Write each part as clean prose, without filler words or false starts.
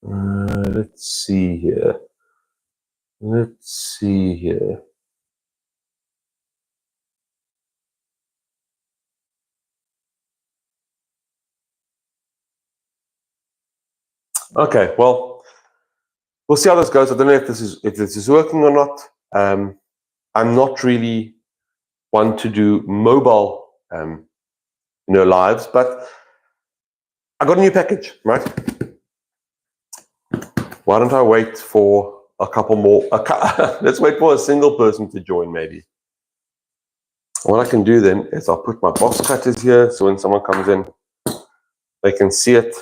Let's see here. Okay, well, we'll see how this goes. I don't know if this is working or not. I'm not really one to do mobile, lives, but I got a new package, right? Why don't I wait for a couple more? Let's wait for a single person to join, maybe. What I can do then is I'll put my box cutters here, so when someone comes in, they can see it.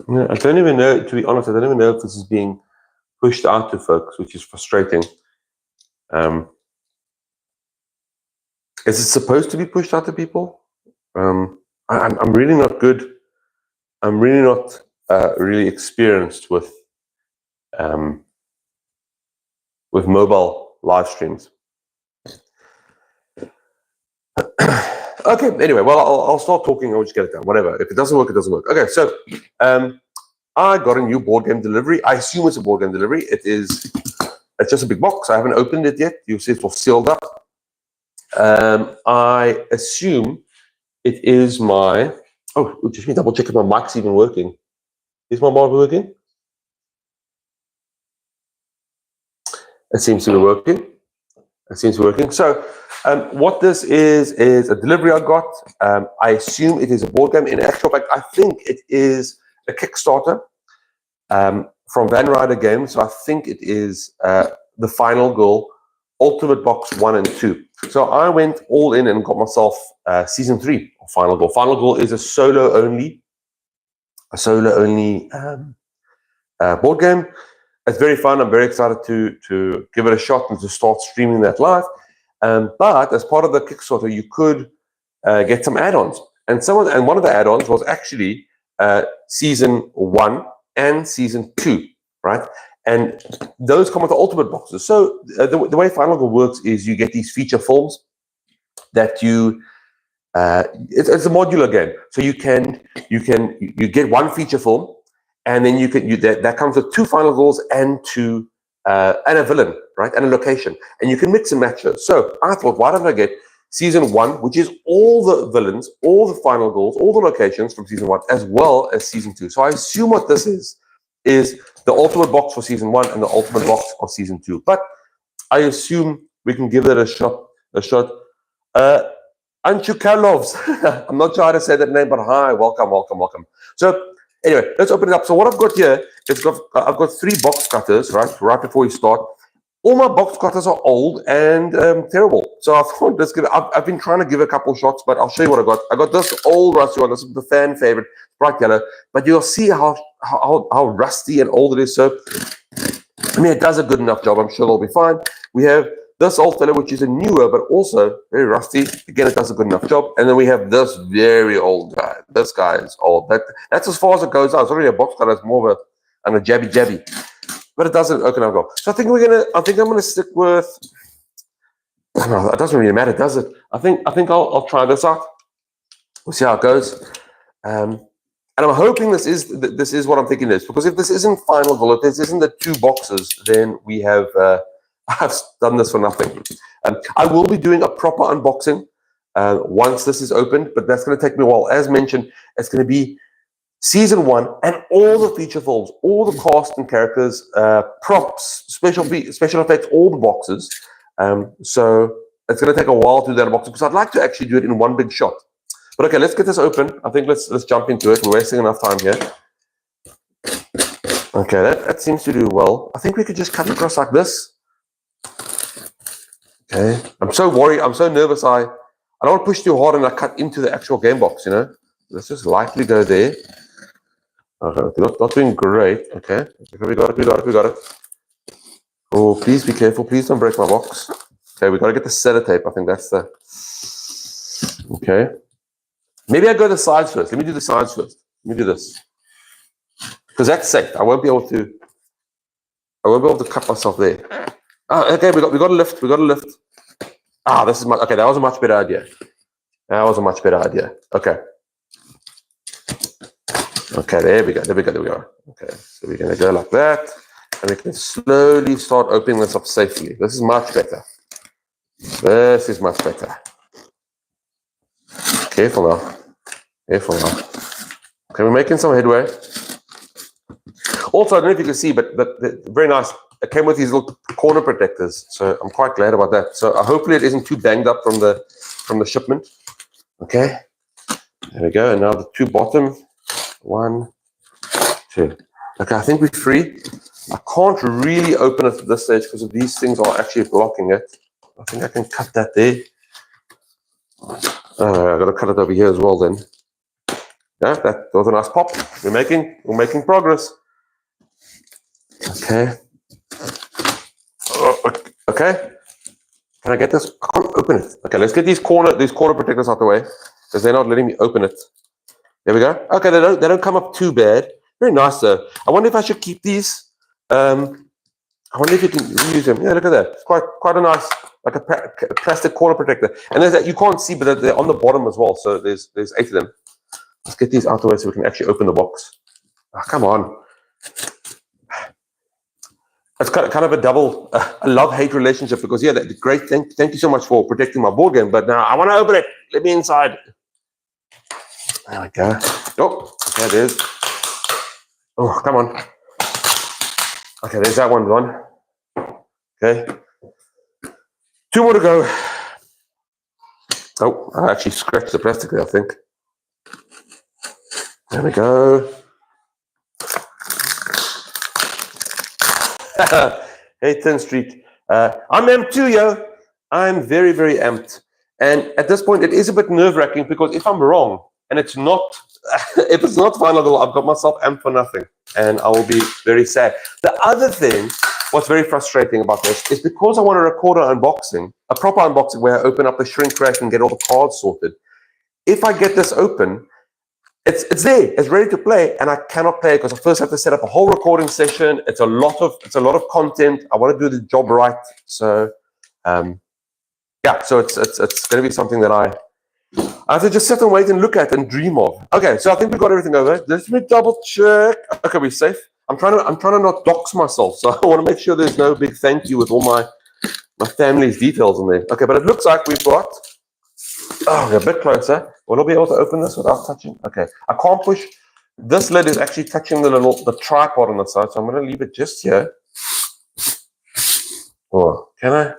I don't even know, to be honest, I don't even know if this is being pushed out to folks, which is frustrating. Is it supposed to be pushed out to people? I'm really not good. I'm really not really experienced with mobile live streams. Okay, anyway, well, I'll start talking. I'll just get it done. Whatever. If it doesn't work, it doesn't work. Okay, so I got a new board game delivery. I assume it's a board game delivery. It's just a big box. I haven't opened it yet. You'll see it's all sealed up. I assume it is my... Oh, just me double check if my mic's even working. Is my mic working? It seems to be working. So what this is a delivery I got. I assume it is a board game. In actual fact, I think it is a Kickstarter from Van Ryder Games. So I think it is the Final Girl Ultimate Box 1 and 2. So I went all in and got myself Season 3 of Final Girl. Final Girl is a solo only board game. It's very fun. I'm very excited to give it a shot and to start streaming that live. But as part of the Kickstarter, you could get some add-ons, and one of the add-ons was actually Season 1 and Season 2, right? And those come with the ultimate boxes. So the way Final Girl works is you get these feature films that you. It's a modular game, so you get one feature film. And then that comes with 2 Final Girls and a villain, right, and a location, and you can mix and match those. So I thought, why don't I get Season 1, which is all the villains, all the Final Girls, all the locations from Season 1, as well as Season 2. So I assume what this is the ultimate box for Season 1 and the ultimate box of Season 2. But I assume we can give it a shot. Anshu Karlovs. I'm not sure how to say that name, but hi, welcome. So anyway, let's open it up. So what I've got here is I've got 3 box cutters, right before you start. All my box cutters are old and terrible. So I thought I've been trying to give a couple shots, but I'll show you what I got. I got this old rusty one. This is the fan favorite, bright yellow. But you'll see how rusty and old it is. So I mean, it does a good enough job. I'm sure it'll be fine. We have this old fellow, which is a newer, but also very rusty. Again, it does a good enough job. And then we have this very old guy. This guy is old. That's as far as it goes out. It's already a box cutter. It's more of a jabby. But it doesn't open up well. So I think I'm gonna stick with. I don't know, it doesn't really matter, does it? I think I'll try this out. We'll see how it goes. And I'm hoping this is what I'm thinking it is, because if this isn't Final Girl, if this isn't the 2 boxes, then we have. I've done this for nothing. I will be doing a proper unboxing once this is opened, but that's going to take me a while. As mentioned, it's going to be Season 1 and all the feature films, all the cast and characters, props, special effects, all the boxes. So it's going to take a while to do that unboxing, because I'd like to actually do it in one big shot. But okay, let's get this open. I think let's jump into it. We're wasting enough time here. Okay, that seems to do well. I think we could just cut across like this. Okay, I'm so worried. I'm so nervous. I don't want to push too hard and I cut into the actual game box. Let's just lightly go there. Okay, not doing great. Okay, we got it. Oh, please be careful. Please don't break my box. Okay, we got to get the sellotape. I think that's the. Okay, maybe I go the sides first. Let me do the sides first. Let me do this, because that's safe. I won't be able to. I won't be able to cut myself there. Okay, we got a lift. We got a lift. This is much okay. That was a much better idea. That was a much better idea. Okay. Okay, there we go. Okay, so we're gonna go like that, and we can slowly start opening this up safely. This is much better. This is much better. Careful now. Careful now. Okay, we're making some headway. Also, I don't know if you can see, but very nice. It came with these little corner protectors, so I'm quite glad about that. So hopefully it isn't too banged up from the shipment. Okay, there we go. And now the two bottom, 1, 2. Okay, I think we're free. I can't really open it at this stage because these things are actually blocking it. I think I can cut that there. I've got to cut it over here as well then. Yeah, that was a nice pop. We're making progress. Okay. Okay. Can I get this? I can't open it. Okay, let's get these corner protectors out the way because they're not letting me open it. There we go. Okay, they don't come up too bad. Very nice though. I wonder if I should keep these. I wonder if you can use them. Yeah, look at that. It's quite a nice, like a plastic corner protector. And there's that you can't see, but they're on the bottom as well. So there's 8 of them. Let's get these out the way so we can actually open the box. Oh, come on. It's kind of a double a love-hate relationship because yeah, that's great. Thank you so much for protecting my board game, but now I want to open it. Let me inside. There we go. Oh, okay, there's. Oh, come on. Okay, there's that one gone. Okay. 2 more to go. Oh, I actually scratched the plastic there, I think. There we go. Hey, 10th Street. I'm amped too, yo. I'm very, very amped. And at this point, it is a bit nerve-wracking because if I'm wrong and it's not, if it's not final, I've got myself amped for nothing. And I will be very sad. The other thing, what's very frustrating about this is because I want to record an unboxing, a proper unboxing where I open up the shrink wrap and get all the cards sorted. If I get this open, it's there, it's ready to play, and I cannot play it because I first have to set up a whole recording session. It's a lot of content. I want to do the job right. So yeah, so it's going to be something that I have to just sit and wait and look at and dream of. Okay, so I think we've got everything over. Let me double check. Okay, we're safe. I'm trying to not dox myself, so I want to make sure there's no big thank you with all my family's details in there. Okay, but it looks like we've got. Oh, we're a bit closer. Will I be able to open this without touching? Okay, I can't push. This lid is actually touching the tripod on the side, so I'm going to leave it just here. Oh, can I?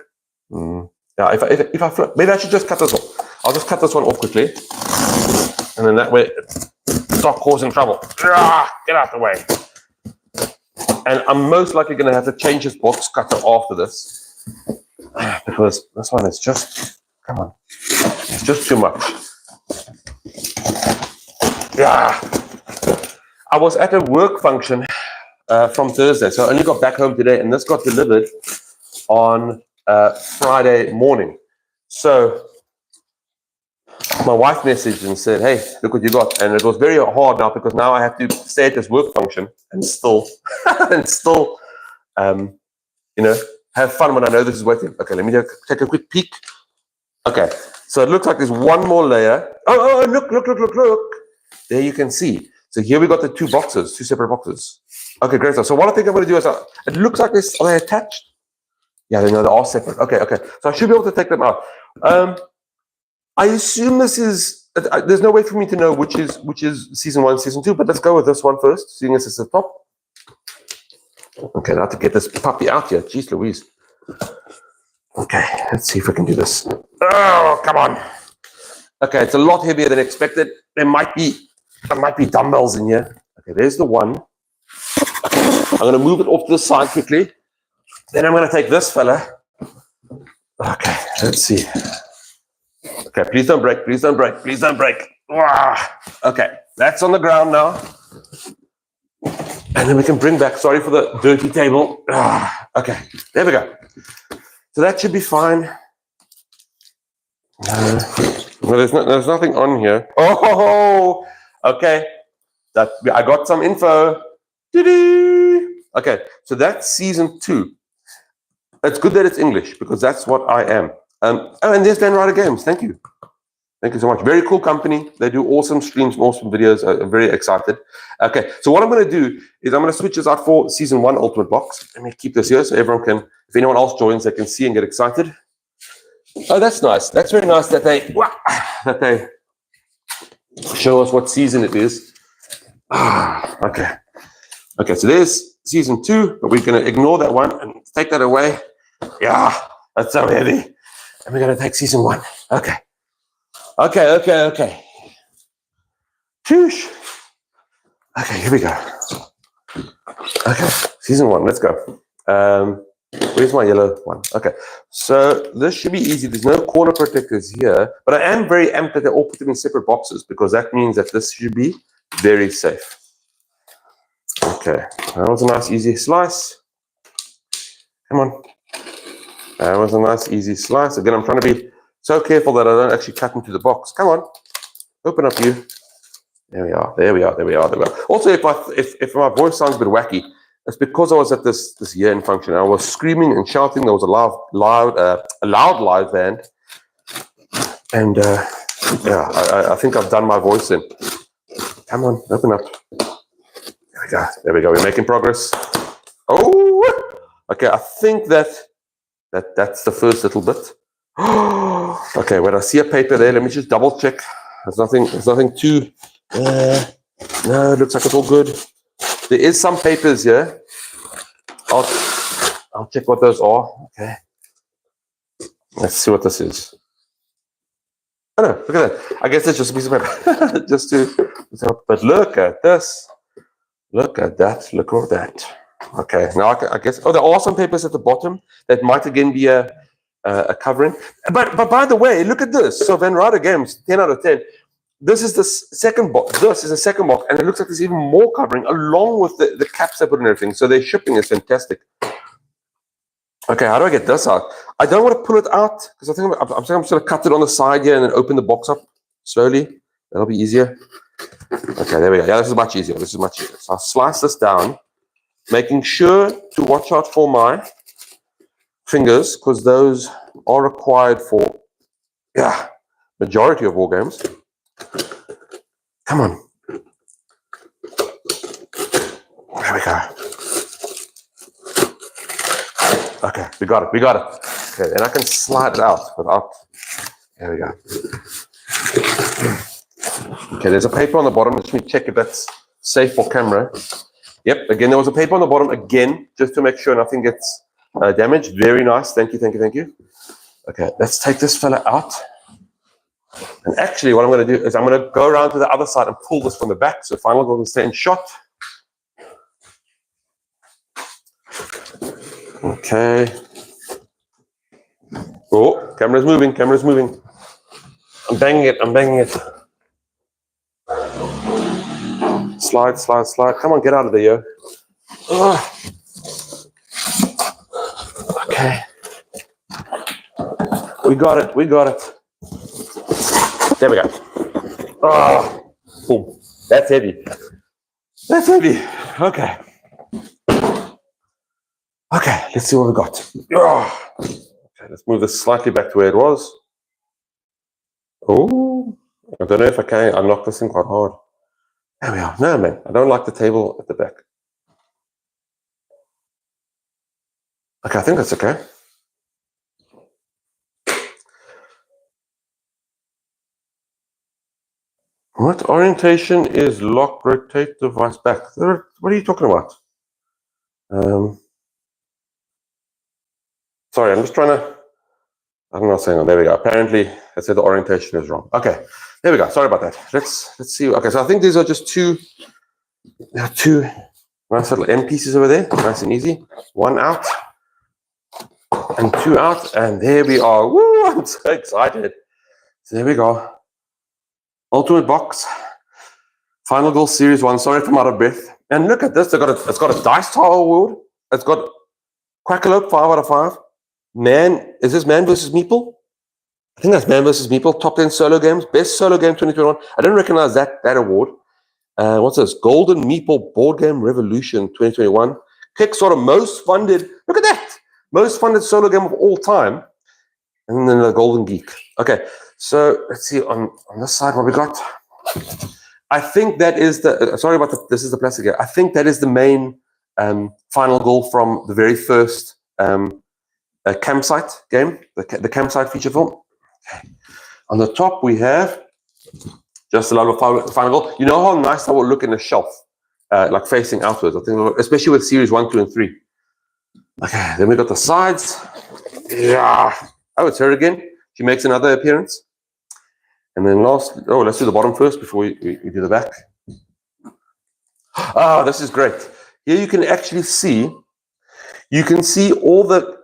Yeah, if I flip, maybe I should just cut this off. I'll just cut this one off quickly, and then that way, stop causing trouble. Get out the way. And I'm most likely going to have to change this box cutter after this because this one is just. Come on. It's just too much. Yeah. I was at a work function from Thursday, so I only got back home today, and this got delivered on Friday morning. So my wife messaged and said, hey, look what you got. And it was very hard now because now I have to stay at this work function and still, have fun when I know this is waiting. Okay, let me take a quick peek. Okay, so it looks like there's one more layer. Oh, look. There you can see. So here we got the 2 boxes, 2 separate boxes. Okay, great. So what I think I'm going to do is, it looks like this, are they attached? Yeah, they are separate. Okay. So I should be able to take them out. I assume this is, there's no way for me to know which is season 1, season 2, but let's go with this one first, seeing as it's the top. Okay, now to get this puppy out here. Jeez Louise. Okay, let's see if we can do this. Oh, come on. Okay, it's a lot heavier than expected. There might be dumbbells in here. Okay, there's the one. I'm going to move it off to the side quickly. Then I'm going to take this fella. Okay, let's see. Okay, please don't break. Okay, that's on the ground now. And then we can bring back, sorry for the dirty table. Okay, there we go. So that should be fine. Well, there's nothing on here. Oh, okay. I got some info. Okay, so that's season 2. It's good that it's English because that's what I am. Oh, and there's Van Ryder Games. Thank you. Thank you so much. Very cool company. They do awesome streams and awesome videos. I'm very excited. Okay, so what I'm going to do is I'm going to switch this out for season 1 Ultimate Box. Let me keep this here so everyone can, if anyone else joins, they can see and get excited. Oh, that's nice. That's very nice that they show us what season it is. Okay. Okay, so there's season 2, but we're going to ignore that one and take that away. Yeah, that's so heavy. And we're going to take season 1. Okay. Okay. Shoosh. Okay, here we go. Okay, season 1, let's go. Where's my yellow one? Okay, so this should be easy. There's no corner protectors here, but I am very amped that they all put them in separate boxes because that means that this should be very safe. Okay, that was a nice easy slice. Come on. That was a nice easy slice. Again, I'm trying to be so careful that I don't actually cut into the box. Come on, open up you. There we are. Also, if my voice sounds a bit wacky, it's because I was at this year-end function. I was screaming and shouting. There was a loud live band, and I think I've done my voice in. Come on, open up. There we go. We're making progress. Oh, okay. I think that's the first little bit. Okay, when I see a paper there, let me just double check. There's nothing too. No, it looks like it's all good. There is some papers here. I'll check what those are. Okay. Let's see what this is. Oh no, look at that. I guess it's just a piece of paper. But look at this. Look at that. Look at that. Okay, now I guess. Oh, there are some papers at the bottom that might again be a covering. But by the way, look at this. So Van Ryder Games, 10 out of 10. This is the second box. This is the second box, and it looks like there's even more covering along with the caps they put and everything. So their shipping is fantastic. Okay, how do I get this out? I don't want to pull it out because I think I'm just going to cut it on the side here and then open the box up slowly. That'll be easier. Okay, there we go. Yeah, this is much easier. So I'll slice this down, making sure to watch out for my fingers because those are required for majority of war games. Come on. There we go. Okay, we got it. Okay, and I can slide it out without. There we go. Okay, there's a paper on the bottom. Let me check if that's safe for camera. Yep, again, there was a paper on the bottom again, just to make sure nothing gets damaged. Very nice. Thank you. Okay, let's take this fella out. And actually, what I'm going to do is I'm going to go around to the other side and pull this from the back, so Final Girl can stay in shot. Okay. Oh, camera's moving. I'm banging it. Slide. Come on, get out of there, yo. Okay. We got it. There we go. Oh, boom. That's heavy. Okay. Okay, let's see what we got. Okay, let's move this slightly back to where it was. Oh, I don't know if I can unlock this thing quite hard. There we are. No, man, I don't like the table at the back. Okay, I think that's okay. What orientation is lock, rotate device back? What are you talking about? Sorry, I'm just trying to. I'm not saying. There we go. Apparently, I said the orientation is wrong. Okay, there we go. Sorry about that. Let's see. Okay, so I think these are just two nice little end pieces over there. Nice and easy. One out and two out, and there we are. Woo! I'm so excited. So there we go. Ultimate Box, Final Girl Series 1. Sorry if I'm out of breath. And look at this. It's got a Dice Tower award. It's got Quackalope 5 out of 5. Man, is this Man vs. Meeple? I think that's Man vs. Meeple. Top 10 solo games. Best solo game 2021. I didn't recognize that award. What's this? Golden Meeple Board Game Revolution 2021. Kickstarter most funded. Look at that, most funded solo game of all time. And then the Golden Geek. Okay, so let's see on this side what we got. I think that is the. Sorry about this is the plastic here. I think that is the main final goal from the very first campsite game, the campsite feature film. Okay. On the top we have just a lot of final goal. You know how nice that will look in the shelf, like facing outwards. I think, especially with series 1, 2, and 3. Okay, then we got the sides. Yeah. Oh, it's her again. She makes another appearance. And then last, let's do the bottom first before we do the back. Ah, this is great. Here you can actually see, all the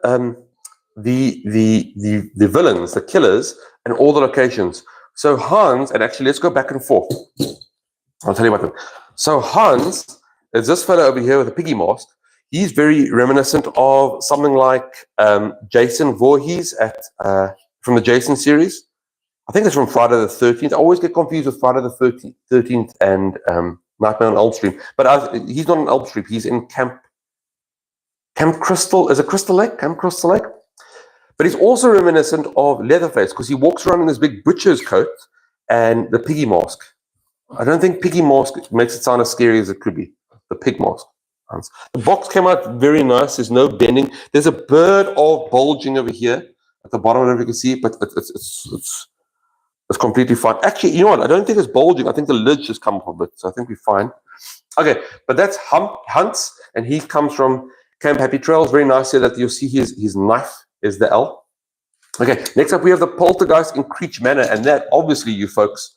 villains, the killers, and all the locations. So Hans, and actually let's go back and forth. I'll tell you about them. So Hans is this fellow over here with a piggy mask. He's very reminiscent of something like Jason Voorhees from the Jason series. I think it's from Friday the 13th. I always get confused with Friday the 13th and Nightmare on Elm Street. But he's not in Elm Street. He's in Camp Crystal. Is it Crystal Lake? Camp Crystal Lake? But he's also reminiscent of Leatherface because he walks around in this big butcher's coat and the piggy mask. I don't think piggy mask makes it sound as scary as it could be. The pig mask. The box came out very nice. There's no bending. There's a bird of bulging over here at the bottom. I don't know if you can see it, but it's completely fine. Actually, you know what? I don't think it's bulging. I think the lid just come off a bit, so I think we're fine. Okay, but that's Hans, and he comes from Camp Happy Trails. Very nice here that you'll see his knife is the L. Okay, next up we have the Poltergeist in Creech Manor, and that obviously you folks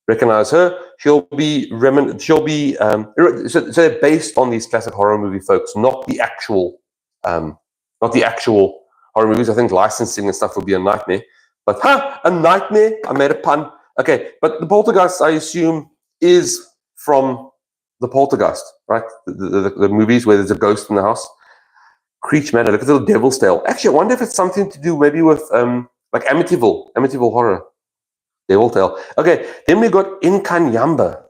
recognize her. She'll be so they're based on these classic horror movie folks, not the actual horror movies. I think licensing and stuff would be a nightmare. But a nightmare! I made a pun. Okay, but the Poltergeist, I assume, is from the Poltergeist, right? The movies where there's a ghost in the house. Creech Manor. Look at the little Devil's Tale. Actually, I wonder if it's something to do maybe with like Amityville Horror. Devil Tale. Okay, then we got Nkanyamba,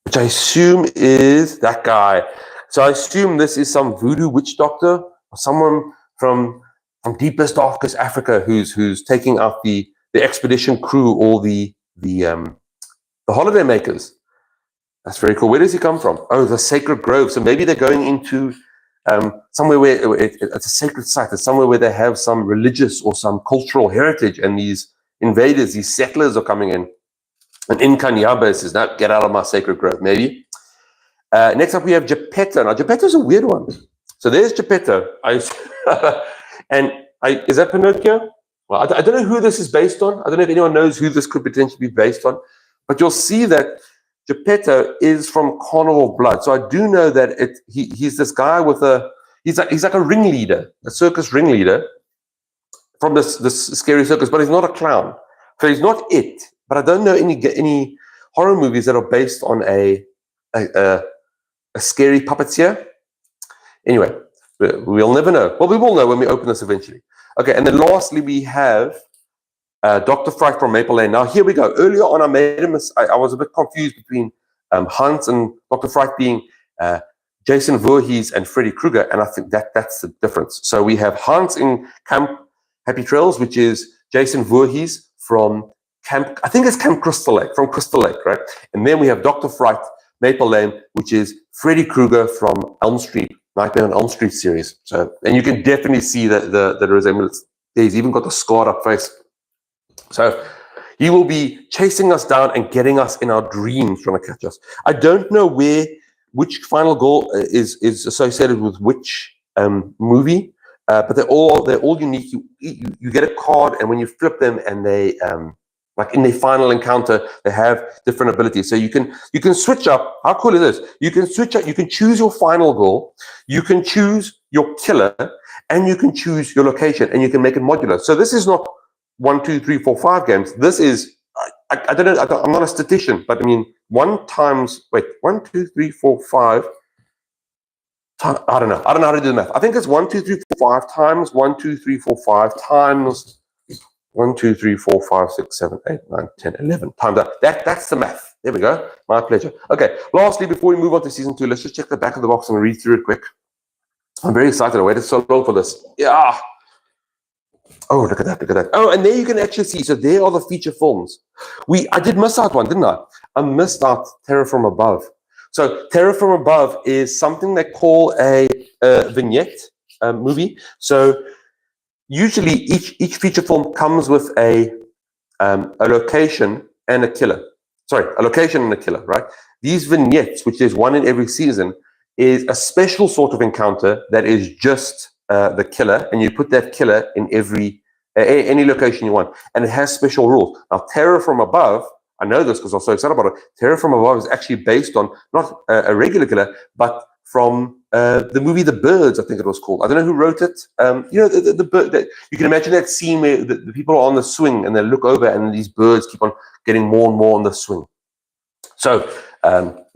which I assume is that guy. So I assume this is some voodoo witch doctor or someone from deepest, darkest Africa who's taking out the expedition crew, all the holiday makers. That's very cool. Where does he come from? Oh, the Sacred Grove. So maybe they're going into somewhere where it's a sacred site. It's somewhere where they have some religious or some cultural heritage, and these invaders, these settlers are coming in. And Nkanyamba says, "No, get out of my Sacred Grove." Maybe. Next up, we have Geppetto. Now, Geppetto is a weird one. So there's Geppetto. Is that Pinocchio? Well, I don't know who this is based on. I don't know if anyone knows who this could potentially be based on. But you'll see that Geppetto is from Carnival of Blood. So I do know that he's this guy with he's like a ringleader, a circus ringleader from this scary circus, but he's not a clown. So he's not it. But I don't know any horror movies that are based on a scary puppeteer. Anyway, we'll never know. Well, we will know when we open this eventually. Okay, and then lastly we have Dr. Fright from Maple Lane. Now here we go. Earlier on, I was a bit confused between Hans and Dr. Fright being Jason Voorhees and Freddy Krueger, and I think that's the difference. So we have Hans in Camp Happy Trails, which is Jason Voorhees from Camp Crystal Lake, from Crystal Lake, right? And then we have Dr. Fright, Maple Lane, which is Freddy Krueger from Elm Street, Nightmare on Elm Street series. So, and you can definitely see the resemblance. He's even got the scarred up face. So he will be chasing us down and getting us in our dreams, trying to catch us. I don't know which final goal is associated with which movie, but they're all unique. You get a card, and when you flip them, and they like in their final encounter, they have different abilities. So you can switch up. How cool is this? You can switch up. You can choose your final goal. You can choose your killer, and you can choose your location, and you can make it modular. So this is not 1, 2, 3, 4, 5 games. This is, I don't know, I'm not a statistician, but I mean, 1, 2, 3, 4, 5. I don't know how to do the math. I think it's 1, 2, 3, 4, 5 times 1, 2, 3, 4, 5 times 1, 2, 3, 4, 5, 6, 7, 8, 9, 10, 11 times that. That's the math. There we go. My pleasure. Okay, lastly, before we move on to season 2, let's just check the back of the box and read through it quick. I'm very excited. I waited so long for this. Yeah. Oh, look at that, look at that. Oh, and there you can actually see, so there are the feature films. I did miss out one, didn't I? I missed out Terror from Above. So Terror from Above is something they call a vignette movie. So usually each feature film comes with a location and a killer. Sorry, a location and a killer, right? These vignettes, which there's one in every season, is a special sort of encounter that is just the killer, and you put that killer in any location you want, and it has special rules. Now, Terror from Above, I know this because I'm so excited about it. Terror from Above is actually based on not a regular killer, but from the movie The Birds, I think it was called. I don't know who wrote it. You know, the bird. You can imagine that scene where the people are on the swing and they look over and these birds keep on getting more and more on the swing. So,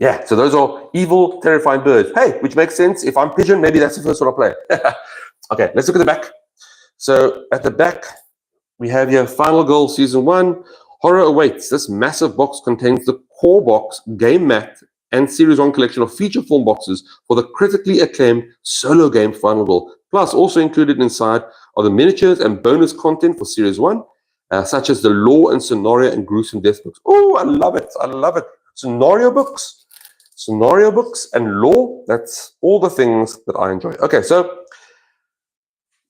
yeah, so those are evil, terrifying birds. Hey, which makes sense. If I'm pigeon, maybe that's the first one I play. Okay, let's look at the back. So at the back, we have here Final Goal Season 1. Horror awaits. This massive box contains the core box, game mat, and Series 1 collection of feature film boxes for the critically acclaimed solo game Final Goal. Plus, also included inside are the miniatures and bonus content for Series 1, such as the lore and scenario and gruesome death books. Oh, I love it. I love it. Scenario books and lore. That's all the things that I enjoy. Okay, so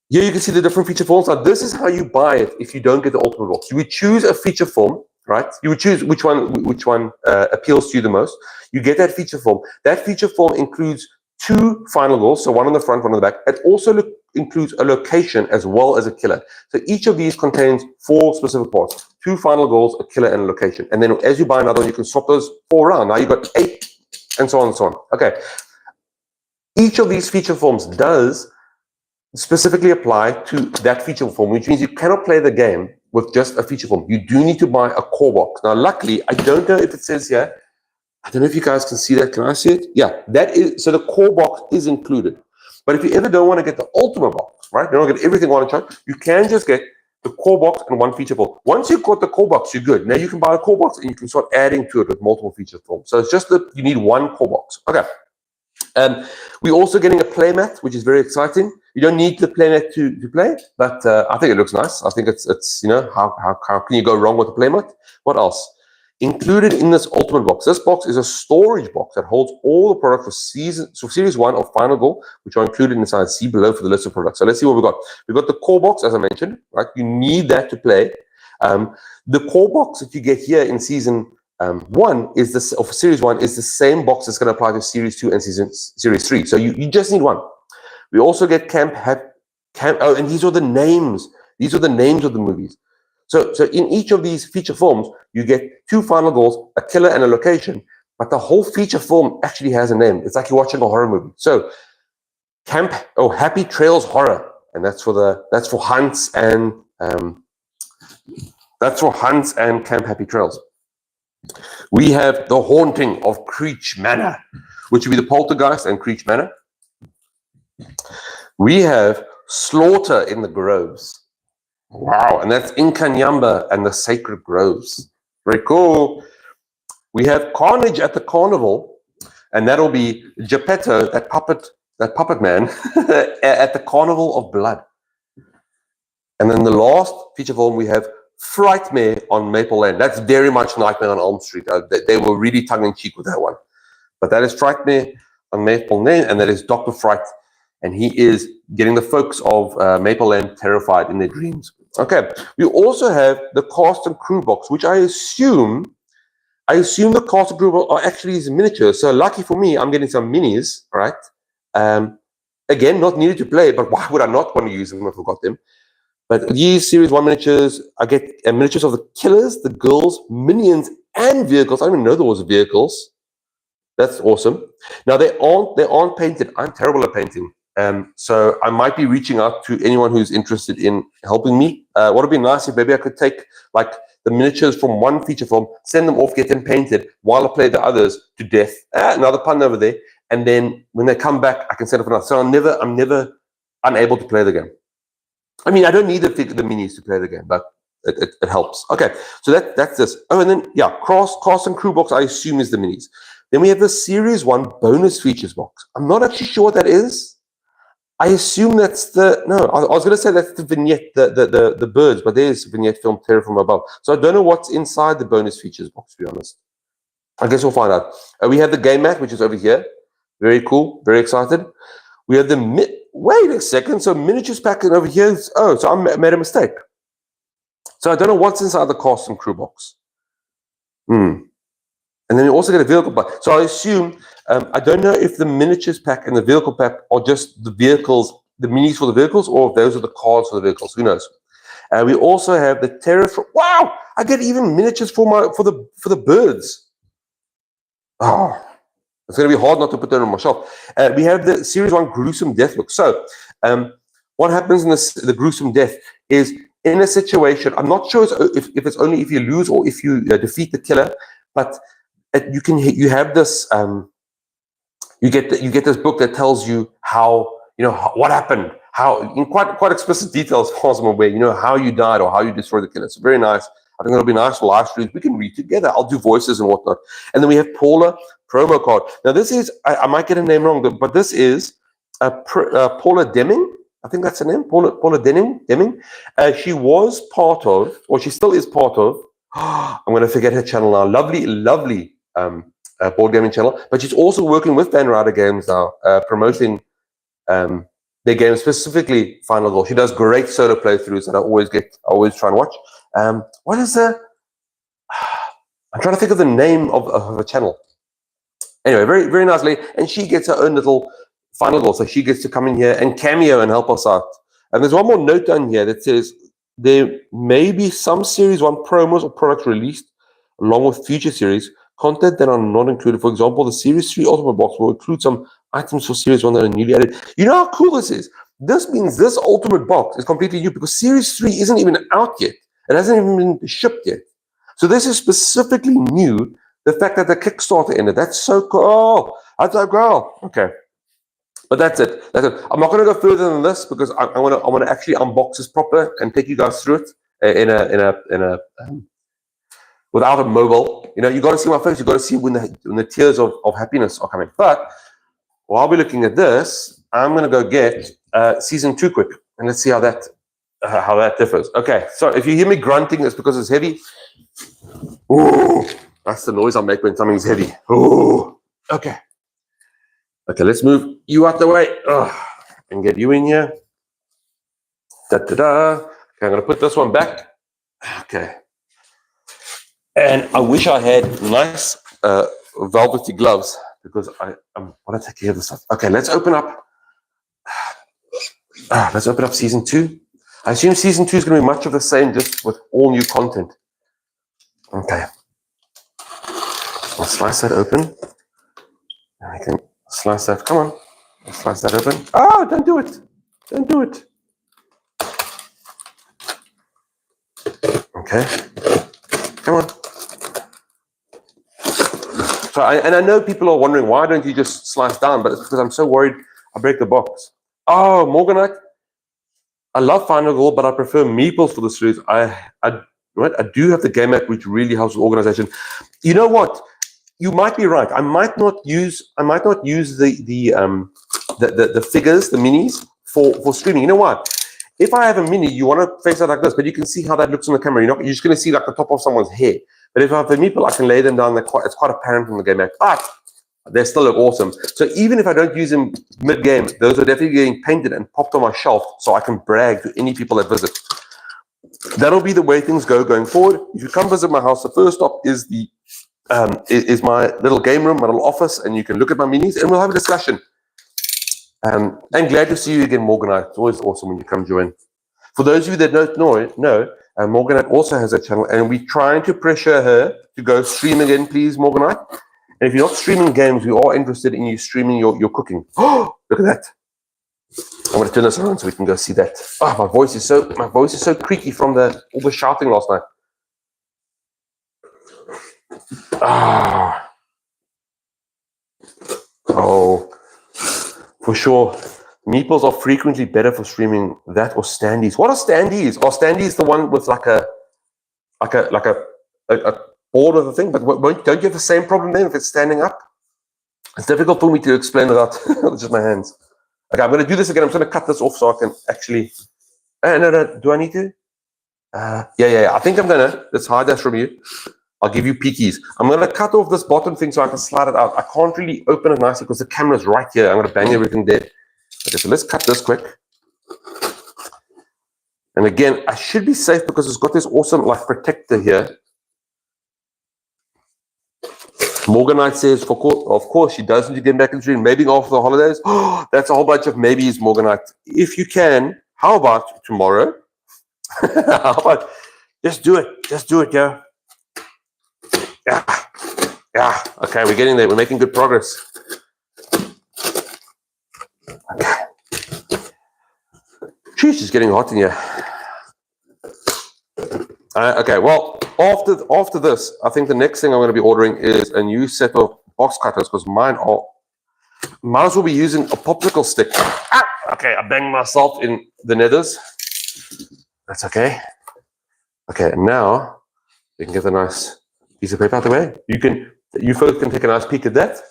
here you can see the different feature forms. Now, this is how you buy it if you don't get the ultimate box. You would choose a feature form, right? You would choose which one appeals to you the most. You get that feature form. That feature form includes 2 final goals, so one on the front, one on the back. It also includes a location as well as a killer. So each of these contains 4 specific parts: 2 final goals, a killer, and a location. And then as you buy another one, you can swap those 4 around. Now you've got 8, and so on and so on. Okay. Each of these feature forms does specifically apply to that feature form, which means you cannot play the game with just a feature form. You do need to buy a core box. Now, luckily, I don't know if it says here. I don't know if you guys can see that. Can I see it? Yeah, that is, so the core box is included. But if you ever don't want to get the ultimate box, right? You don't get everything on a shot, you can just get the core box and 1 feature form. Once you've got the core box, you're good. Now you can buy a core box and you can start adding to it with multiple feature forms. So it's just that you need 1 core box. Okay. We're also getting a playmat, which is very exciting. You don't need the playmat to play, but I think it looks nice. I think it's you know, how can you go wrong with a playmat? What else? Included in this ultimate box, this box is a storage box that holds all the products for Series 1 of Final Goal, which are included inside. See below for the list of products. So let's see what we've got. We've got the core box, as I mentioned, right? You need that to play. The core box that you get here in Season 1 is this, of Series 1, is the same box that's going to apply to Series 2 and Series 3. So you just need 1. We also get oh, and these are the names. These are the names of the movies. So in each of these feature forms, you get 2 final goals, a killer, and a location. But the whole feature form actually has a name. It's like you're watching a horror movie. So Happy Trails Horror, and that's for Hunts and Camp Happy Trails. We have The Haunting of Creech Manor, which would be the Poltergeist and Creech Manor. We have Slaughter in the Groves. Wow, and that's Incanyamba and the Sacred Groves. Very cool. We have Carnage at the Carnival, and that'll be Geppetto, that puppet man, at the Carnival of Blood. And then the last feature film, we have Frightmare on Maple Lane. That's very much Nightmare on Elm Street. They were really tongue-in-cheek with that one. But that is Frightmare on Maple Lane, and that is Dr. Fright. And he is getting the folks of Maple Lane terrified in their dreams. Okay, we also have the cast and crew box, which I assume the cast and crew box are actually these miniatures. So lucky for me, I'm getting some minis, right? Again, not needed to play, but why would I not want to use them if I've got them? But these Series 1 miniatures, I get miniatures of the killers, the girls, minions, and vehicles. I didn't even know there was vehicles. That's awesome. Now they aren't painted. I'm terrible at painting. So I might be reaching out to anyone who's interested in helping me. What would be nice if maybe I could take like the miniatures from one feature film, send them off, get them painted while I play the others to death. Another pun over there. And then when they come back, I can set up another. So I'm never unable to play the game. I mean, I don't need the minis to play the game, but it helps. Okay, so that's this. Oh, and then yeah, cast and crew box, I assume, is the minis. Then we have the Series 1 bonus features box. I'm not actually sure what that is. I assume that's the, no, I was going to say that's the vignette, the birds, but there's vignette film Terror from Above. So I don't know what's inside the bonus features box, to be honest. I guess we'll find out. We have the game mat, which is over here. Very cool, very excited. We have the, wait a second, so miniatures packet over here. Oh, so I made a mistake. So I don't know what's inside the cast and crew box. And then you also get a vehicle pack. So I assume, I don't know if the miniatures pack and the vehicle pack are just the vehicles, the minis for the vehicles, or if those are the cards for the vehicles. Who knows? We also have the Terror. Wow! I get even miniatures for the birds. Oh, it's going to be hard not to put that on my shelf. We have the Series 1 gruesome death book. So, what happens in the gruesome death is in a situation. I'm not sure if it's only if you lose or if you defeat the killer, but you have this you get this book that tells you how what happened, how in quite explicit details, as I'm aware, how you died or how you destroyed the killer. It's very nice. I think it'll be nice for live streams. We can read together. I'll do voices and whatnot. And then we have Paula promo card. Now this is I might get a name wrong, but this is Paula Deming. I think that's her name, Paula Deming. She was part of, or she still is part of. I'm going to forget her channel now. Lovely board gaming channel, but she's also working with Van Ryder Games now, promoting their games, specifically Final Goal. She does great solo playthroughs that I always try and watch. What is the? I'm trying to think of the name of a channel. Anyway, very very nice lady, and she gets her own little Final Goal, so she gets to come in here and cameo and help us out. And there's one more note down here that says there may be some Series 1 promos or products released along with future series content that are not included. For example, the Series 3 Ultimate Box will include some items for Series 1 that are newly added. You know how cool this is? This means this Ultimate Box is completely new because Series 3 isn't even out yet. It hasn't even been shipped yet. So this is specifically new. The fact that the Kickstarter ended, that's so cool. That's so cool. Okay. But that's it. I'm not going to go further than this because I want to actually unbox this proper and take you guys through it in a without a mobile. You got to see my face. You got to see when the tears of happiness are coming. But while we're looking at this, I'm going to go get season 2 quick, and let's see how that differs. Okay. So if you hear me grunting, it's because it's heavy. Ooh, that's the noise I make when something's heavy. Ooh. Okay. Okay, let's move you out the way and get you in here. Da-da-da. Okay, I'm going to put this one back. Okay. And I wish I had nice velvety gloves because I want to take care of this stuff. Okay, let's open up. Let's open up season 2. I assume season 2 is going to be much of the same, just with all new content. Okay. I'll slice that open. And I can slice that. Come on. I'll slice that open. Oh, don't do it. Don't do it. Okay. Come on. So I know people are wondering, why don't you just slice down? But it's because I'm so worried I break the box. Oh, Morganite. I love Final Goal, but I prefer Meeples for the series. I do have the game app, which really helps with organization. You know what? You might be right. I might not use the figures, the minis for streaming. You know what? If I have a mini, you want to face it like this, but you can see how that looks on the camera. You're just going to see like the top of someone's hair. But if I have the meeple, I can lay them down. It's quite apparent from the game app. But they still look awesome. So even if I don't use them mid-game, those are definitely getting painted and popped on my shelf so I can brag to any people that visit. That'll be the way things go going forward. If you come visit my house, the first stop is is my little game room, my little office, and you can look at my minis and we'll have a discussion. And glad to see you again, Morganite. It's always awesome when you come join. For those of you that don't know, Morganite also has a channel, and we're trying to pressure her to go stream again, please, Morganite. And if you're not streaming games, we are interested in you streaming your cooking. Oh, look at that! I'm going to turn this around so we can go see that. Oh, my voice is so creaky from all the shouting last night. Oh, for sure. Meeples are frequently better for streaming that or standees. What are standees? Are standees the one with like a like a board with a thing, but don't you have the same problem then if it's standing up? It's difficult for me to explain without just my hands. Okay, I'm going to do this again. I'm just going to cut this off so I can actually. No. Do I need to? Yeah. I think I'm going to. Let's hide that from you. I'll give you peekies. I'm going to cut off this bottom thing so I can slide it out. I can't really open it nicely because the camera's right here. I'm going to bang everything dead. Okay, so let's cut this quick. And again, I should be safe because it's got this awesome like protector here. Morganite says, of course, she does need to get back into it. Maybe after the holidays. That's a whole bunch of maybes, Morganite. If you can, how about tomorrow? How about just do it? Just do it, yeah. Yeah. Okay, we're getting there. We're making good progress. Okay. Jeez, it's getting hot in here. Okay, well, after this, I think the next thing I'm going to be ordering is a new set of box cutters because mine are. Might as well be using a popsicle stick. Okay, I banged myself in the nethers. That's okay. Okay, now you can get a nice piece of paper out of the way. You folks can take a nice peek at that.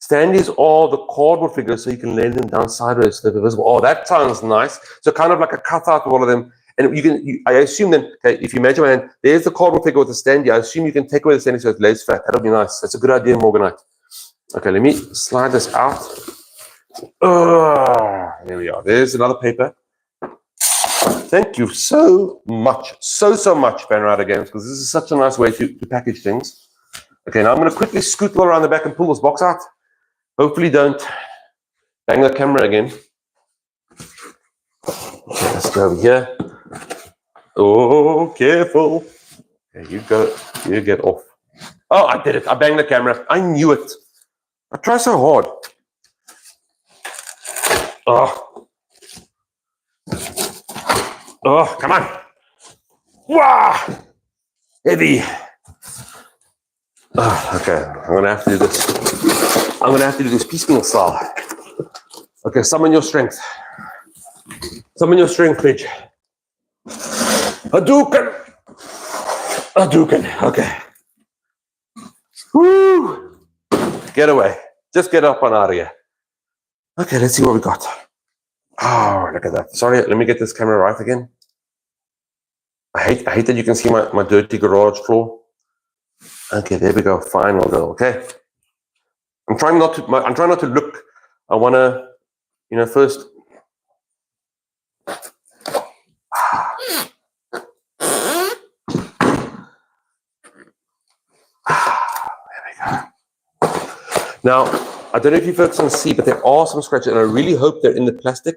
Standees are the cardboard figures, so you can lay them down sideways so they're visible. Oh, that sounds nice. So kind of like a cutout of all of them. And I assume then, okay, if you measure my hand, there's the cardboard figure with the standee. I assume you can take away the standee so it lays flat. That'll be nice. That's a good idea, Morganite. Okay, let me slide this out. There we are. There's another paper. Thank you so much, so much, Van Ryder Games, because this is such a nice way to package things. Okay, now I'm going to quickly scoot around the back and pull this box out. Hopefully don't bang the camera again. Okay, let's go over here. Oh, careful. Okay, you get off. Oh, I did it. I banged the camera. I knew it. I try so hard. Oh, come on. Wow. Heavy. Okay, I'm going to have to do this. I'm going to have to do this piecemeal style. Okay, summon your strength. Summon your strength, Pidge. Hadouken. Okay. Woo. Get away. Just get up and out of here. Okay, let's see what we got. Oh, look at that. Sorry, let me get this camera right again. I hate that you can see my dirty garage floor. Okay, there we go. Fine, we'll go. Okay. I'm trying not to look. I want to, first. There we go. Now, I don't know if you folks can see, but there are some scratches, and I really hope they're in the plastic.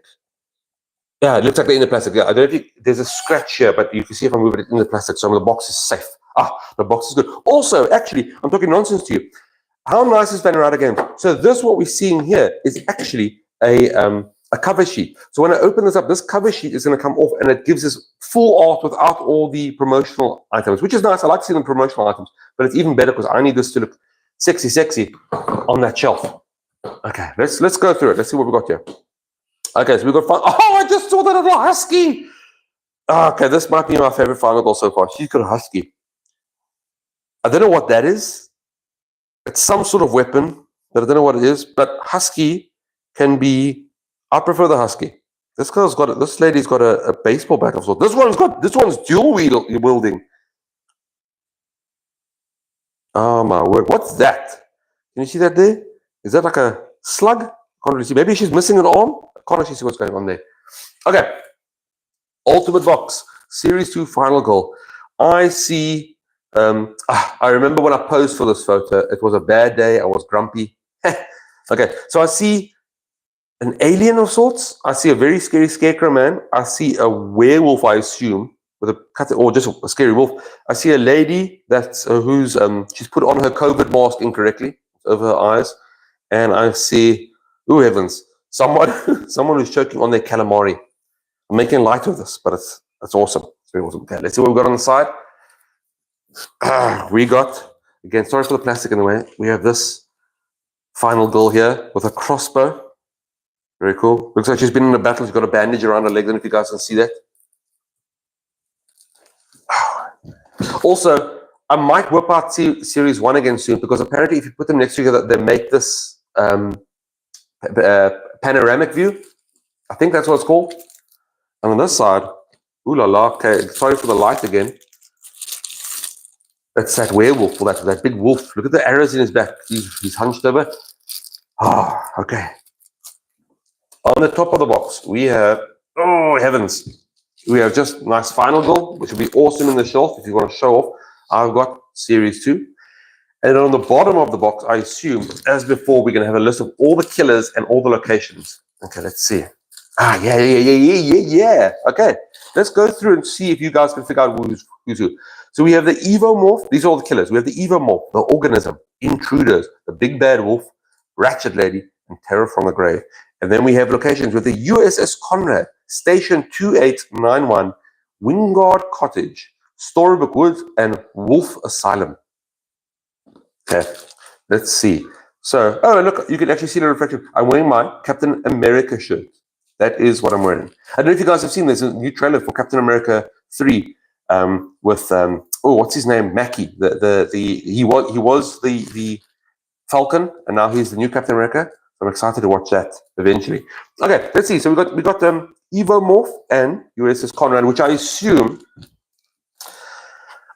Yeah, it looks like they're in the plastic. Yeah, I don't know if there's a scratch here, but you can see if I move it in the plastic, so the box is safe. The box is good. Also, actually, I'm talking nonsense to you. How nice is Van Ryder Games? So this, what we're seeing here, is actually a cover sheet. So when I open this up, this cover sheet is going to come off, and it gives us full art without all the promotional items, which is nice. I like seeing the promotional items, but it's even better because I need this to look sexy on that shelf. Okay, let's go through it. Let's see what we got here. Okay, so we've got fun. Oh, I just saw that little husky. Okay, this might be my favorite final goal so far. She's got a husky. I don't know what that is. It's some sort of weapon, but I don't know what it is. But husky can be. I prefer the husky. This lady's got a baseball bat of sorts. This one's dual wielding. Oh my word! What's that? Can you see that there? Is that like a slug? Can't really see. Maybe she's missing an arm. Can't actually see what's going on there. Okay. Ultimate Box Series 2 Final Goal. I see. I remember when I posed for this photo. It was a bad day. I was grumpy. Okay, so I see an alien of sorts. I see a very scary scarecrow man. I see a werewolf, I assume, with a cut, or just a scary wolf. I see a lady that's who's she's put on her COVID mask incorrectly over her eyes, and I see, oh heavens, someone who's choking on their calamari. I'm making light of this, but it's awesome. It's very awesome. Okay, let's see what we got on the side. We got, again, sorry for the plastic in the way. We have this final girl here with a crossbow. Very cool. Looks like she's been in a battle. She's got a bandage around her leg. I don't know if you guys can see that. Also, I might whip out series 1 again soon, because apparently if you put them next to each other, they make this panoramic view. I think that's what it's called. And on this side, ooh la la, okay, sorry for the light again. That's that werewolf, or that big wolf. Look at the arrows in his back. He's hunched over. Okay. On the top of the box, we have, oh heavens, we have just nice Final Girl, which will be awesome in the shelf if you want to show off. I've got series 2. And on the bottom of the box, I assume, as before, we're going to have a list of all the killers and all the locations. Okay, let's see. Yeah. Okay, let's go through and see if you guys can figure out who's who. So we have the Evomorph. These are all the killers. We have the Evomorph, the Organism, Intruders, the Big Bad Wolf, Ratchet Lady, and Terror from the Grave. And then we have locations with the USS Conrad, Station 2891, Wingard Cottage, Storybook Woods, and Wolf Asylum. Okay, let's see. So, oh, look, you can actually see the reflection. I'm wearing my Captain America shirt. That is what I'm wearing. I don't know if you guys have seen, there's a new trailer for Captain America 3 with, what's his name? Mackie. He was the Falcon, and now he's the new Captain America. I'm excited to watch that eventually. Okay, let's see. So we got Evomorph and USS Conrad, which I assume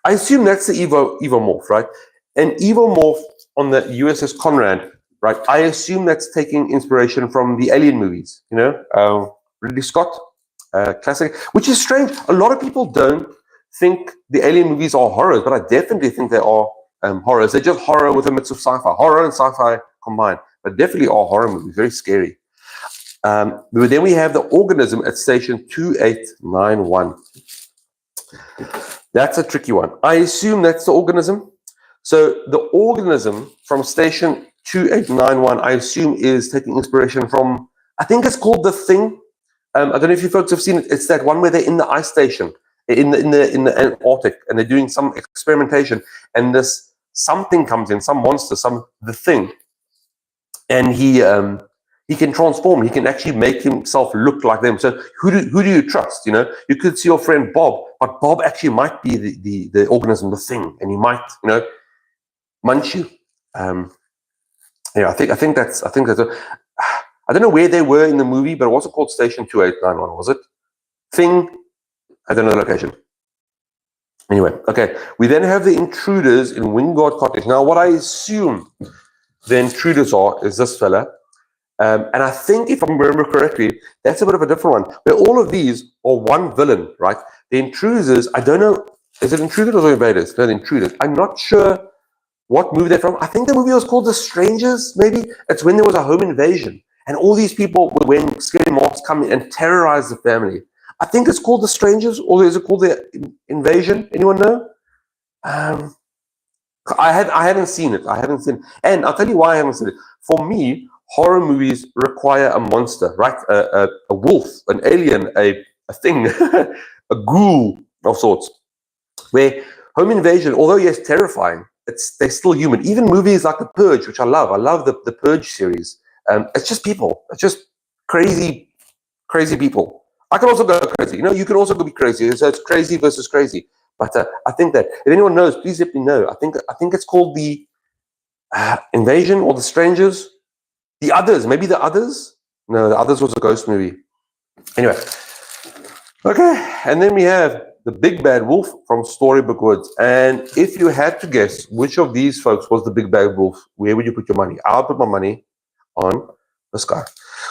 that's the Evomorph, right? And Evomorph on the USS Conrad, right? I assume that's taking inspiration from the Alien movies, you know, Ridley Scott, classic, which is strange. A lot of people don't think the Alien movies are horrors, but I definitely think they are horrors. They're just horror with a mix of sci-fi, horror and sci-fi combined, but definitely are horror movies, very scary. But then we have the Organism at Station 2891. That's a tricky one. I assume that's the Organism. So the Organism from Station 2891, I assume, is taking inspiration from, I think it's called The Thing. I don't know if you folks have seen it. It's that one where they're in the ice station in the Antarctic, and they're doing some experimentation, and this something comes in, some monster, the Thing, and he can transform. He can actually make himself look like them. So who do you trust? You know, you could see your friend Bob, but Bob actually might be the Organism, the Thing, and he might, you know, munch you. Yeah, I think that's. I don't know where they were in the movie, but it wasn't called Station 2891, was it? Thing. I don't know the location. Anyway, okay. We then have the Intruders in Wingard Cottage. Now, what I assume the Intruders is this fella. And I think, if I remember correctly, that's a bit of a different one. Where all of these are one villain, right? The Intruders, I don't know, is it Intruders or Invaders? No, the Intruders. I'm not sure what movie they're from. I think the movie was called The Strangers, maybe. It's when there was a home invasion, and all these people were wearing scary masks come in and terrorize the family. I think it's called The Strangers, or is it called The Invasion? Anyone know? I haven't seen it. And I'll tell you why I haven't seen it. For me, horror movies require a monster, right? A wolf, an alien, a thing, a ghoul of sorts. Where home invasion, although yes, terrifying, they're still human. Even movies like The Purge, which I love. I love the Purge series. It's just people. It's just crazy people. I can also go crazy. You know, you can also be crazy. So it's crazy versus crazy. But I think that if anyone knows, please let me know. I think it's called The Invasion or The Strangers. The Others, maybe The Others. No, The Others was a ghost movie. Anyway, okay, and then we have the Big Bad Wolf from Storybook Woods. And if you had to guess which of these folks was the Big Bad Wolf, where would you put your money? I'll put my money on this guy.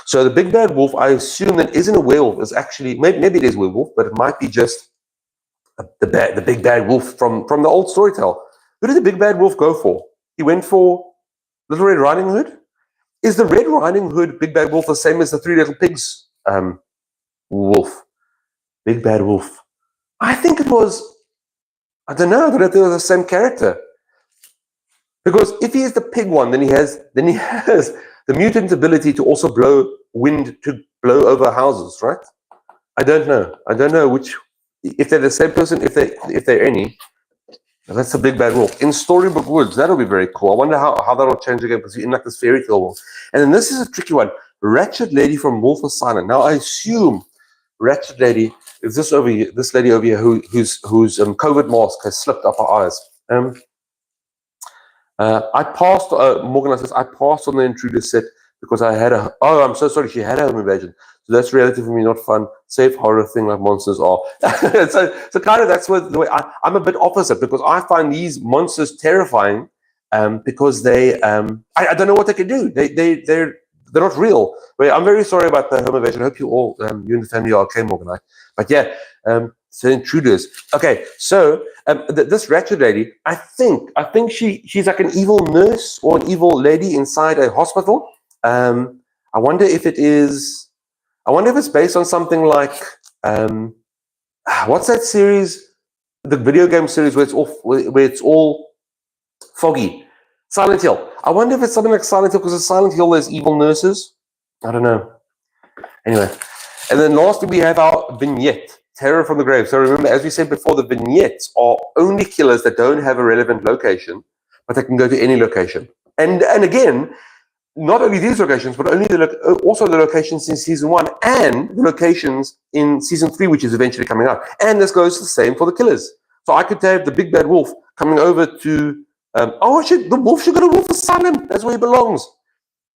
So the Big Bad Wolf, I assume that isn't a werewolf. It's actually, maybe it is werewolf, but it might be just the Big Bad Wolf from the old Storytell. Who did the Big Bad Wolf go for? He went for Little Red Riding Hood? Is the Red Riding Hood Big Bad Wolf the same as the Three Little Pigs wolf? Big Bad Wolf. I think it was, I don't know, but it was the same character. Because if he is the pig one, then he has the mutant ability to also blow wind to blow over houses, right? I don't know which, if they're the same person, if they're any. That's the Big Bad Wolf. In Storybook Woods, that'll be very cool. I wonder how that'll change again, because you're in like this fairy tale world. And then this is a tricky one. Ratchet Lady from Wolf Asylum. Now I assume Ratchet Lady is this over here, this lady over here whose COVID mask has slipped up her eyes. I passed, Morgan says, I passed on the intruder set because I had a, oh, I'm so sorry, she had a home invasion. So that's relatively not fun, safe horror thing like monsters are. so kind of that's what the way I'm a bit opposite, because I find these monsters terrifying because they, I don't know what they can do. They're not real. I'm very sorry about the home invasion. I hope you all, you and the family are okay, Morgan. But yeah, so intruders. Okay, so this ratchet lady, I think she's like an evil nurse or an evil lady inside a hospital. I wonder if it is. I wonder if it's based on something like what's that series? The video game series where it's all foggy. Silent Hill. I wonder if it's something like Silent Hill, because in Silent Hill there's evil nurses. I don't know. Anyway, and then lastly we have our vignette. Terror from the Grave. So remember, as we said before, the vignettes are only killers that don't have a relevant location, but they can go to any location. And again, not only these locations, but only also the locations in season 1 and the locations in season 3, which is eventually coming out. And this goes the same for the killers. So I could have the big bad wolf coming over to oh shit, the wolf should go to Wolf Asylum. That's where he belongs.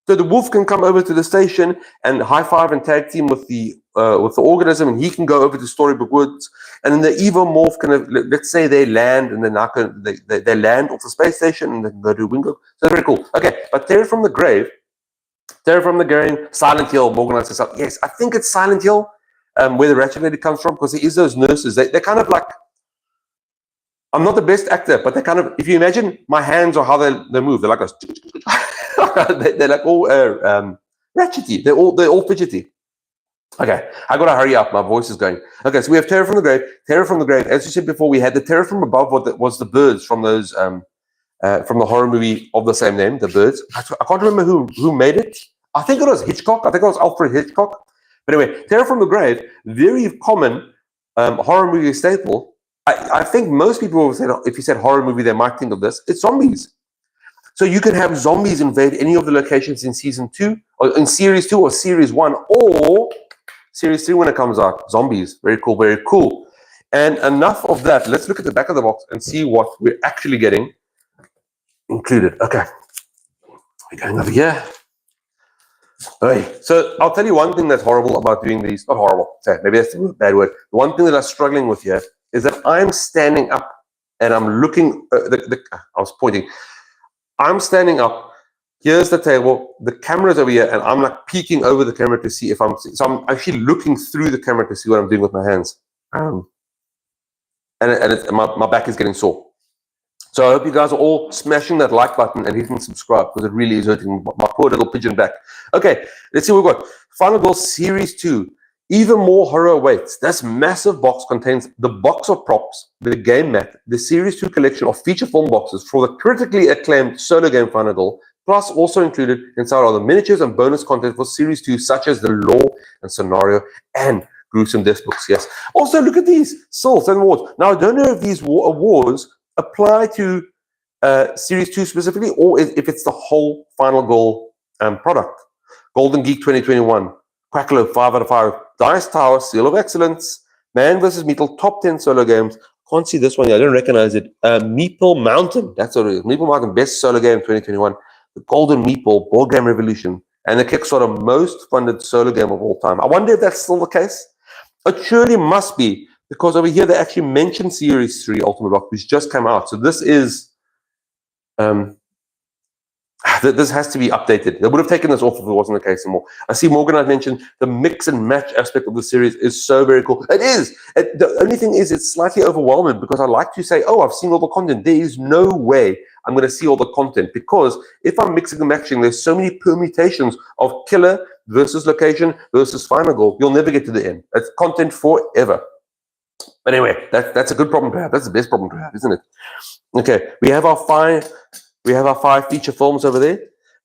So the wolf can come over to the station and high five and tag team with the organism, and he can go over to Storybook Woods. And then the evil morph can, let's say they land, and they land off the space station, and they can go to Wingo. So very cool. Okay, but Terror from the Grave, Silent Hill. Morgan says, yes, I think it's Silent Hill, where the ratchet lady comes from, because there is those nurses. They're kind of like, I'm not the best actor, but they kind of, if you imagine my hands or how they move, they're like this. They're like all ratchety. They're all fidgety. Okay, I gotta hurry up. My voice is going. Okay, so we have Terror from the Grave. Terror from the Grave. As you said before, we had the Terror from Above. What was the birds from those from the horror movie of the same name, The Birds. I can't remember who made it. I think it was Hitchcock. I think it was Alfred Hitchcock. But anyway, Terror from the Grave, very common horror movie staple. I think most people will say, if you said horror movie, they might think of this. It's zombies. So you can have zombies invade any of the locations in season 2, or in series 2, or series 1, or series 3 when it comes out. Zombies. Very cool, very cool. And enough of that. Let's look at the back of the box and see what we're actually getting included. Okay. We're going over here. Okay. So I'll tell you one thing that's horrible about doing these. Not horrible. Sorry, maybe that's a bad word. The one thing that I'm struggling with here is that I'm standing up and I'm looking. I was pointing. I'm standing up. Here's the table. The camera's over here, and I'm like peeking over the camera to see if I'm. So I'm actually looking through the camera to see what I'm doing with my hands. And my back is getting sore. So I hope you guys are all smashing that like button and hitting subscribe, because it really is hurting my poor little pigeon back. Okay, let's see what we've got. Final Girl Series 2. Even more horror awaits. This massive box contains the box of props, the game mat, the Series 2 collection of feature film boxes for the critically acclaimed solo game Final Girl, plus also included inside are the miniatures and bonus content for Series 2, such as the lore and scenario and gruesome death books. Yes. Also, look at these salts and awards. Now, I don't know if these awards apply to Series 2 specifically, or if it's the whole Final Girl product. Golden Geek 2021, Quackalo 5 out of 5, Dice Tower Seal of Excellence, Man vs. Meeple Top 10 Solo Games. Can't see this one yet. I don't recognize it. Meeple Mountain. That's what it is. Meeple Mountain Best Solo Game 2021. The Golden Meeple Board Game Revolution, and the Kickstarter most funded solo game of all time. I wonder if that's still the case. It surely must be, because over here they actually mentioned Series 3 Ultimate Box, which just came out. So this is this has to be updated. They would have taken this off if it wasn't the case anymore. I see Morgan had mentioned the mix and match aspect of the series is so very cool. It is. The only thing is it's slightly overwhelming, because I like to say, oh, I've seen all the content. There is no way I'm going to see all the content, because if I'm mixing and matching, there's so many permutations of killer versus location versus Final Girl. You'll never get to the end. It's content forever. But anyway, that's a good problem to have. That's the best problem to have, isn't it? Okay, we have our 5 feature films over there.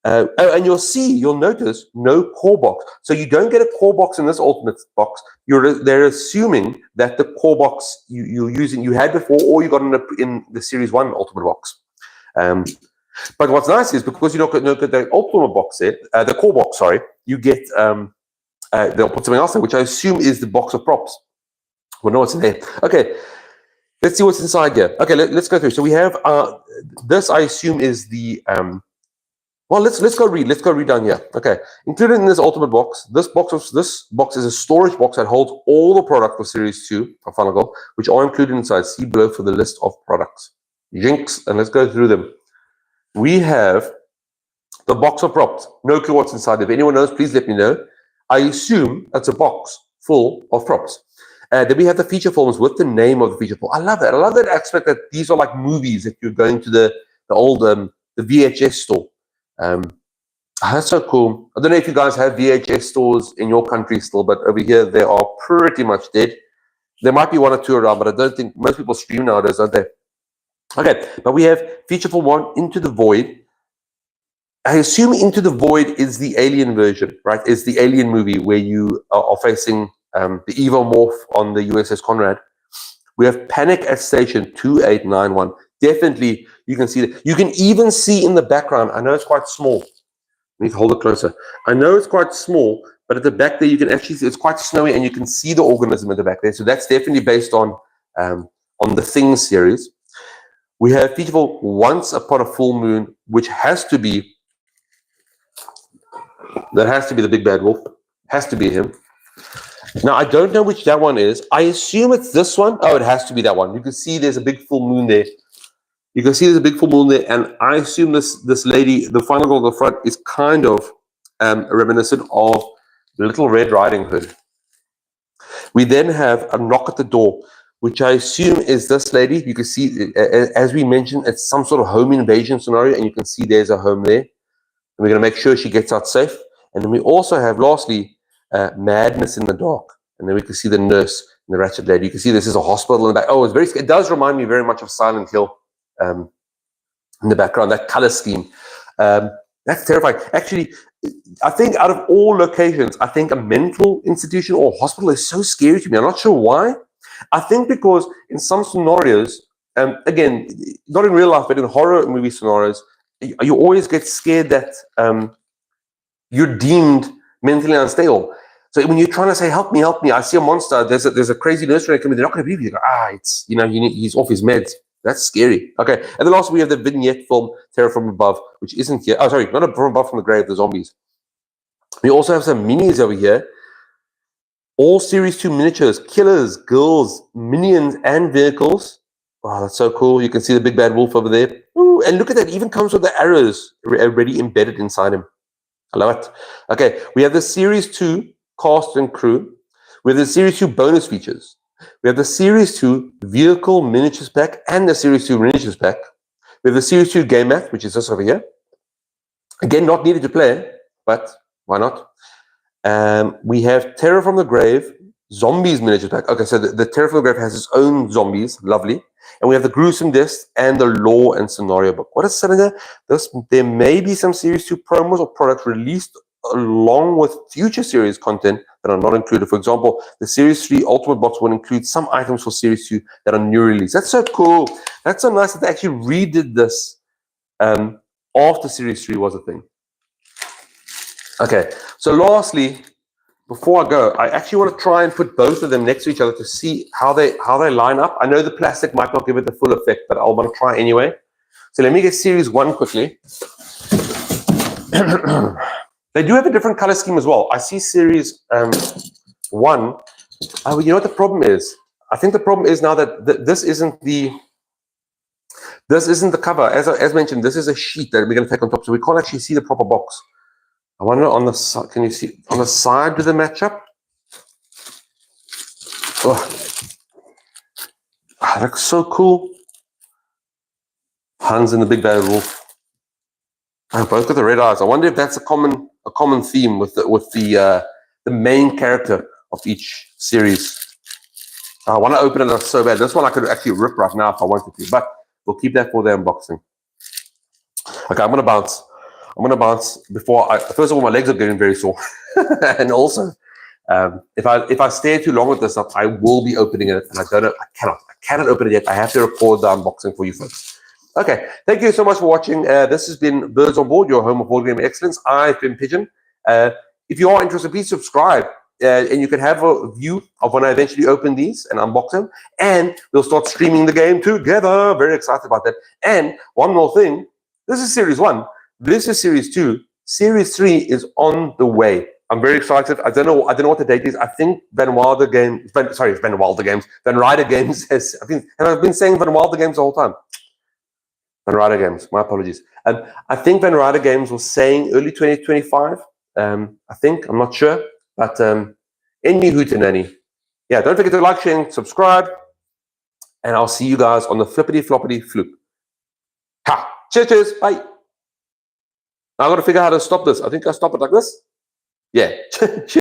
And you'll notice no core box. So you don't get a core box in this Ultimate box. They're assuming that the core box you're using, you had before, or you got in the Series 1 Ultimate box. But what's nice is, because you don't get the Ultimate box set, the core box, sorry, you get they'll put something else there, which I assume is the box of props. We'll know what's in there. Okay, let's see what's inside here. Okay, let's go through. So we have this. I assume is the well. Let's go read. Let's go read down here. Okay, included in this ultimate box. This box is a storage box that holds all the product for Series 2 of Final Goal, which are included inside. See below for the list of products. Jinx, and let's go through them. We have the box of props. No clue what's inside. If anyone knows, please let me know. I assume that's a box full of props. Then we have the feature films with the name of the feature film. I love that. I love that aspect that these are like movies that you're going to the old the VHS store. That's so cool. I don't know if you guys have VHS stores in your country still, but over here they are pretty much dead. There might be one or two around, but I don't think most people stream nowadays, don't they? Okay, but we have feature film 1, Into the Void. I assume Into the Void is the Alien version, right? It's the Alien movie where you are facing the Evomorph on the USS Conrad. We have Panic at Station 2891. Definitely, you can see that. You can even see in the background. I know it's quite small. I need to hold it closer. I know it's quite small, but at the back there, you can actually see it's quite snowy, and you can see the organism at the back there. So that's definitely based on the Thing series. We have feature film Once Upon a Full Moon, which has to be the Big Bad Wolf. Has to be him. Now, I don't know which that one is. I assume it's this one. Oh, it has to be that one. You can see there's a big full moon there. You can see there's a big full moon there, and I assume this lady, the final girl at the front, is kind of reminiscent of Little Red Riding Hood. We then have a knock at the door, which I assume is this lady. You can see, as we mentioned, it's some sort of home invasion scenario, and you can see there's a home there. And we're going to make sure she gets out safe. And then we also have, lastly, Madness in the Dark. And then we can see the nurse and the ratchet lady. You can see this is a hospital in the back. Oh, it does remind me very much of Silent Hill in the background, that color scheme. That's terrifying. Actually, I think out of all locations, I think a mental institution or hospital is so scary to me. I'm not sure why. I think because in some scenarios, again, not in real life, but in horror movie scenarios, you always get scared that you're deemed mentally unstable. So when you're trying to say, help me, I see a monster, there's a crazy nursery coming, they're not going to believe you. It's, he's off his meds. That's scary. Okay, and then also we have the vignette film, Terror from Above, which isn't here. Oh, sorry, not From Above from the Grave, the zombies. We also have some minis over here. All Series 2 miniatures, killers, girls, minions, and vehicles. Wow, that's so cool. You can see the Big Bad Wolf over there. Ooh, and look at that, it even comes with the arrows already embedded inside him. I love it. Okay, we have the Series 2 cast and crew. We have the Series 2 bonus features. We have the Series 2 vehicle miniatures pack and the Series 2 miniatures pack. We have the Series 2 game mat, which is this over here. Again, not needed to play, but why not? We have Terror from the Grave, Zombies miniatures pack. Okay, so the Terror from the Grave has its own zombies, lovely. And we have the Gruesome Deaths and the Lore and Scenario book. What is selling there? There may be some Series 2 promos or products released along with future series content that are not included. For example, the Series 3 Ultimate Box will include some items for Series 2 that are new release. That's so cool. That's so nice that they actually redid this after Series 3 was a thing. Okay, so lastly, before I go, I actually want to try and put both of them next to each other to see how they line up. I know the plastic might not give it the full effect, but I'll want to try anyway. So let me get Series 1 quickly. They do have a different color scheme as well. I see Series 1. Oh, you know what the problem is? I think the problem is now that this isn't the cover. As mentioned, this is a sheet that we're going to take on top, so we can't actually see the proper box. I wonder on the side, can you see on the side, do they match up? Oh, that looks so cool. Hans and the Big Bad Wolf. Oh, both got the red eyes. I wonder if that's a common theme with the main character of each series. I want to open it up so bad. This one I could actually rip right now if I wanted to, but we'll keep that for the unboxing. Okay, I'm gonna bounce. First of all, my legs are getting very sore, and also, if I stay too long with this stuff, I will be opening it, and I cannot open it yet. I have to record the unboxing for you folks. Okay, thank you so much for watching. This has been Birds on Board, your home of board game excellence. I've been Pigeon. If you are interested, please subscribe. and you can have a view of when I eventually open these and unbox them. And we'll start streaming the game together. Very excited about that. And one more thing. This is Series 1. This is Series 2. Series 3 is on the way. I'm very excited. I don't know what the date is. I think Van Wilder Games. Sorry, it's Van Wilder Games. Van Ryder Games has. I've been saying Van Wilder Games the whole time. Van Ryder Games. My apologies. I think Van Ryder Games was saying early 2025. I think. I'm not sure. But any hootenanny. Yeah, don't forget to like, share, and subscribe. And I'll see you guys on the flippity floppity floop. Ha! Cheers. Bye. Now I got to figure out how to stop this. I think I stop it like this. Yeah.